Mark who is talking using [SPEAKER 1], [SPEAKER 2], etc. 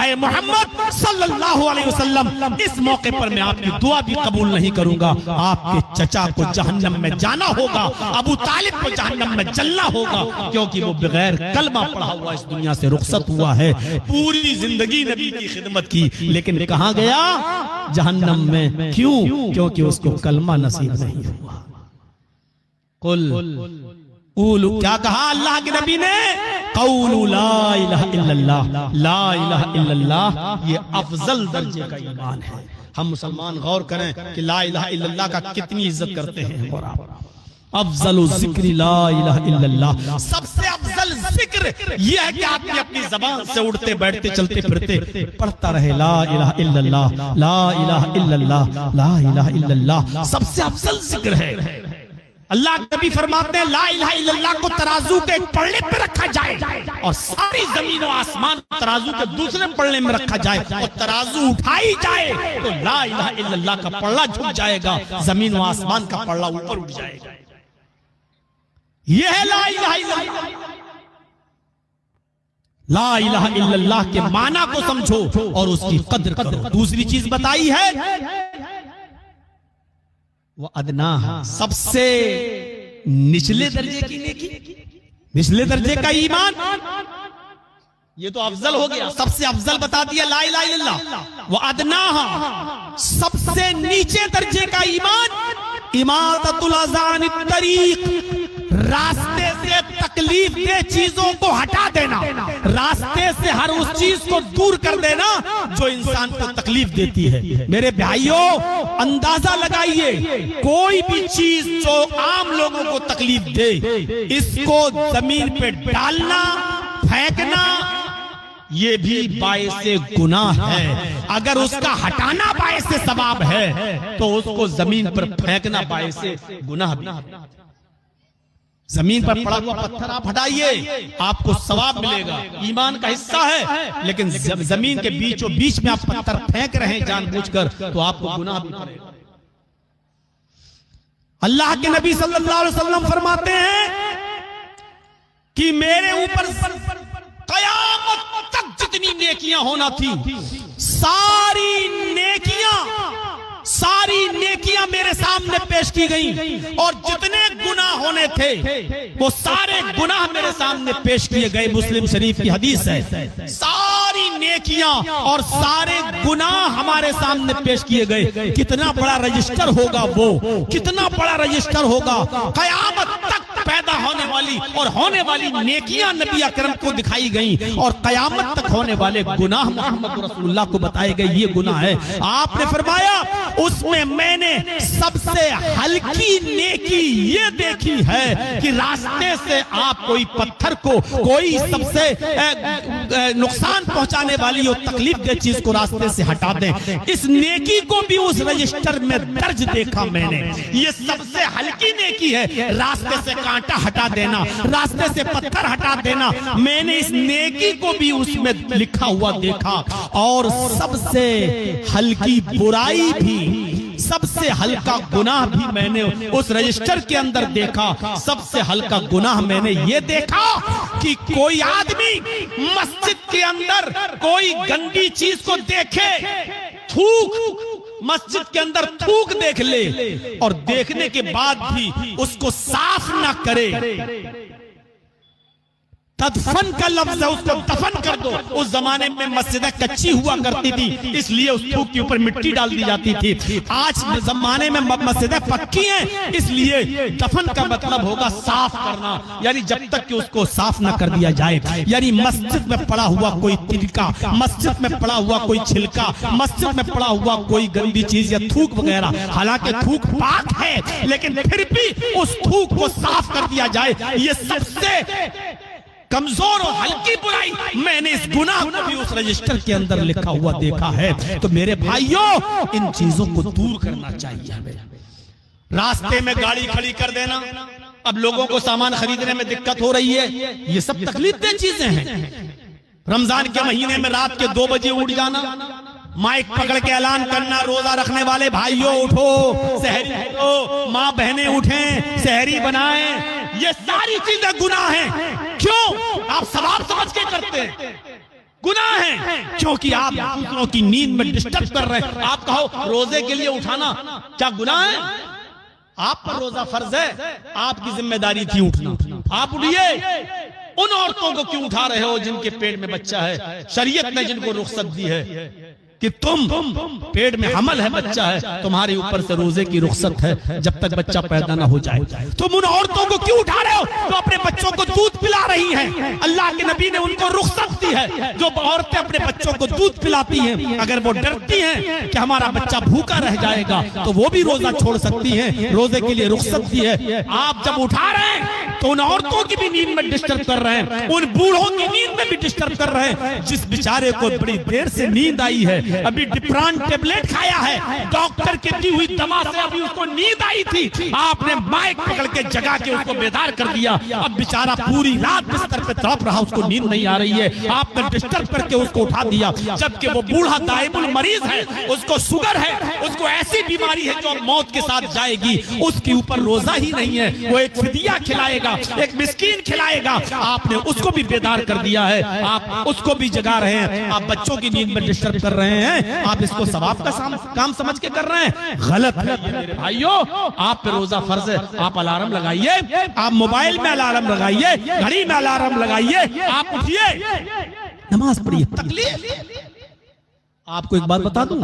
[SPEAKER 1] اے محمد صلی اللہ علیہ وسلم، اس موقع پر میں آپ کی دعا بھی قبول نہیں کروں گا۔ آپ کے چچا کو جہنم میں جانا ہوگا، ابو طالب کو جہنم میں جلنا ہوگا، کیونکہ وہ بغیر کلمہ پڑھا ہوا اس دنیا سے رخصت ہوا ہے۔ پوری زندگی نبی کی خدمت کی، لیکن کہاں گیا؟ جہنم میں۔ کیوں؟ کیونکہ اس کو کلمہ نصیب نہیں ہوا۔ قولوا، کیا کہا اللہ کے نبی نے؟ قولوا لا الہ الا اللہ، لا الہ الا اللہ یہ افضل درجے کا ایمان ہے۔ ہم مسلمان غور کریں کہ لا الہ الا اللہ کا کتنی عزت کرتے ہیں۔ اور افضل ذکر لا الہ الا اللہ، سب سے افضل ذکر یہ ہے کہ آپ اپنی زبان سے اڑتے بیٹھتے چلتے پھرتے پڑھتا رہے لا الہ الا اللہ، لا الہ الا اللہ، لا الہ الا اللہ سب سے افضل ذکر ہے۔ اللہ کے نبی فرماتے ہیں لا الہ الا اللہ کو ترازو کے ایک پلڑے پہ رکھا جائے اور ساری زمین و آسمان ترازو کے دوسرے پلڑے میں رکھا جائے اور ترازو اٹھائی جائے تو لا الہ الا اللہ کا پلڑا جھک جائے گا، زمین و آسمان کا پلڑا اوپر اٹھ جائے گا۔ یہ ہے لا الہ الا اللہ۔ لا الہ الا اللہ کے معنی کو سمجھو اور اس کی قدر کرو۔ دوسری چیز بتائی ہے وَأَدْنَاهَا، سب سے نچلے درجے کی نیکی، نچلے درجے کا ایمان، یہ تو افضل ہو گیا، سب سے افضل بتا دیا لا الہ الا اللہ۔ وَأَدْنَاهَا، سب سے نیچے درجے کا ایمان، اماطۃ الاذى عن الطریق، راستے سے تکلیف دہ چیزوں کو ہٹا دینا، راستے سے ہر اس چیز کو دور کر دینا جو انسان کو تکلیف دیتی ہے۔ میرے بھائیوں اندازہ لگائیے، کوئی بھی چیز جو عام لوگوں کو تکلیف دے، اس کو زمین پہ ڈالنا، پھینکنا، یہ بھی باعث گناہ ہے۔ اگر اس کا ہٹانا باعث ثواب ہے تو اس کو زمین پر پھینکنا باعث گناہ بھی۔ زمین پر پڑا ہوا پتھر آپ ہٹائیے، آپ کو ثواب ملے گا، ایمان کا حصہ ہے، لیکن زمین کے بیچوں بیچ میں آپ پتھر پھینک رہے ہیں جان بوجھ کر تو آپ کو گناہ بھی پڑے گا۔ اللہ کے نبی صلی اللہ علیہ وسلم فرماتے ہیں کہ میرے اوپر قیامت تک جتنی نیکیاں ہونا تھی، ساری نیکیاں میرے سامنے پیش کی گئیں، اور جتنے گناہ ہونے تھے وہ سارے گناہ میرے سامنے پیش کیے گئے۔ مسلم شریف کی حدیث ہے، ساری نیکیاں اور سارے گناہ ہمارے سامنے پیش کیے گئے۔ کتنا بڑا رجسٹر ہوگا وہ، کتنا بڑا رجسٹر ہوگا۔ قیامت تک پیدا ہونے والی اور ہونے والی نیکیاں نبی اکرم کو دکھائی گئیں، اور قیامت تک ہونے والے گناہ محمد رسول اللہ کو بتائے گئے یہ گناہ ہے۔ آپ نے فرمایا اس میں نے سب سے ہلکی نیکی یہ دیکھی ہے کہ راستے سے آپ کوئی پتھر کو، کوئی سب سے نقصان پہنچانے والی اور تکلیف دہ چیز کو راستے سے ہٹا دیں۔ اس نیکی کو بھی اس رجسٹر میں درج دیکھا میں نے۔ یہ سب سے ہلکی نیکی ہے، راستے سے کانٹا ہٹا دینا، راستے سے پتھر ہٹا دینا، میں نے اس نیکی کو بھی اس میں لکھا ہوا دیکھا۔ اور سب سے ہلکی برائی بھی، سب سے ہلکا گناہ بھی میں نے اس رجسٹر کے اندر دیکھا۔ سب سے ہلکا گناہ میں نے یہ دیکھا کہ کوئی آدمی مسجد کے اندر کوئی گندی چیز کو دیکھے، تھوک، مسجد کے اندر تھوک دیکھ لے اور دیکھنے کے بعد بھی اس کو صاف نہ کرے۔ تدفن کا لفظ ہے، اس کو دفن کر دو۔ اس زمانے میں مسجدیں کچی ہوا کرتی تھی، اس لیے اس تھوک کے اوپر مٹی ڈال دی جاتی تھی۔ آج زمانے میں مسجدیں پکی ہیں، اس لیے دفن کا مطلب ہوگا صاف کرنا، یعنی جب تک کہ اس کو صاف نہ کر دیا جائے۔ یعنی مسجد میں پڑا ہوا کوئی تلکا، مسجد میں پڑا ہوا کوئی چھلکا، مسجد میں پڑا ہوا کوئی گندی چیز یا تھوک وغیرہ، حالانکہ تھوک پاک ہے لیکن پھر بھی اس تھوک کو صاف کر دیا جائے، یہ سب سے کمزور اور ہلکی برائی میں نے اس گناہ کو بھی اس رجسٹر کے اندر لکھا ہوا دیکھا ہے۔ تو میرے بھائیوں ان چیزوں کو دور کرنا چاہیے ہمیں۔ راستے میں گاڑی کھڑی کر دینا، اب لوگوں کو سامان خریدنے میں دقت ہو رہی ہے، یہ سب تکلیف دہ چیزیں ہیں۔ رمضان کے مہینے میں رات کے 2 بجے اٹھ جانا، مائک پکڑ کے اعلان کرنا، روزہ رکھنے والے بھائیوں اٹھو، سحری اٹھو، ماں بہنیں اٹھیں، سحری بنائیں، یہ ساری چیزیں گناہ ہیں۔ کیوں؟ آپ ثواب سمجھ کے کرتے ہیں، گناہ ہے، کیونکہ آپ دوسروں کی نیند میں ڈسٹرب کر رہے ہیں۔ آپ کہو روزے کے لیے اٹھانا کیا گناہ ہے؟ آپ پر روزہ فرض ہے، آپ کی ذمہ داری تھی اٹھنا، آپ اٹھیے۔ ان عورتوں کو کیوں اٹھا رہے ہو جن کے پیٹ میں بچہ ہے؟ شریعت نے جن کو رخصت دی ہے کہ تم پیٹ میں حمل ہے، بچہ ہے، تمہارے اوپر سے روزے کی رخصت ہے جب تک بچہ پیدا نہ ہو جائے۔ تم ان عورتوں کو کیوں اٹھا رہے ہو جو اپنے بچوں کو دودھ پلا رہی ہیں؟ اللہ کے نبی نے ان کو رخصت دی ہے۔ جو عورتیں اپنے بچوں کو دودھ پلاتی ہیں، اگر وہ ڈرتی ہیں کہ ہمارا بچہ بھوکا رہ جائے گا تو وہ بھی روزہ چھوڑ سکتی ہیں، روزے کے لیے رخصت دی ہے۔ آپ جب اٹھا رہے ہیں تو ان عورتوں کی بھی نیند میں ڈسٹرب کر رہے ہیں، ان بوڑھوں کی نیند میں بھی ڈسٹرب کر رہے ہیں۔ جس بیچارے کو بڑی دیر سے نیند آئی ہے، ابھی ڈپران ٹیبلیٹ کھایا ہے، ڈاکٹر کی دی ہوئی دوا سے ابھی اس کو نیند آئی تھی، آپ نے مائک پکڑ کے جگا کے اس کو بیدار کر دیا۔ اب بیچارہ پوری رات بستر پہ تڑپ رہا، اس کو نیند نہیں آ رہی ہے، آپ نے ڈسٹرب کر کے اس کو اٹھا دیا، جبکہ وہ بوڑھا دائم المریض ہے، اس کو شوگر ہے، اس کو ایسی بیماری ہے جو موت کے ساتھ جائے گی، اس کے اوپر روزہ ہی نہیں ہے، وہ ایک فدیہ کھلائے گا، ایک مسکین کھلائے گا۔ آپ نے اس کو بھی بیدار کر دیا ہے، آپ اس کو بھی جگا رہے ہیں، آپ بچوں کی نیند میں ڈسٹرب کر رہے ہیں، آپ اس کو ثواب کا کام سمجھ کے کر رہے ہیں، غلط ہے میرے بھائیو۔ آپ پہ روزہ فرض ہے، آپ الارم لگائیے، آپ موبائل میں الارم لگائیے، گھڑی میں الارم لگائیے، آپ اٹھیے، نماز پڑھیے۔ تکلیف آپ کو ایک بات بتا دوں،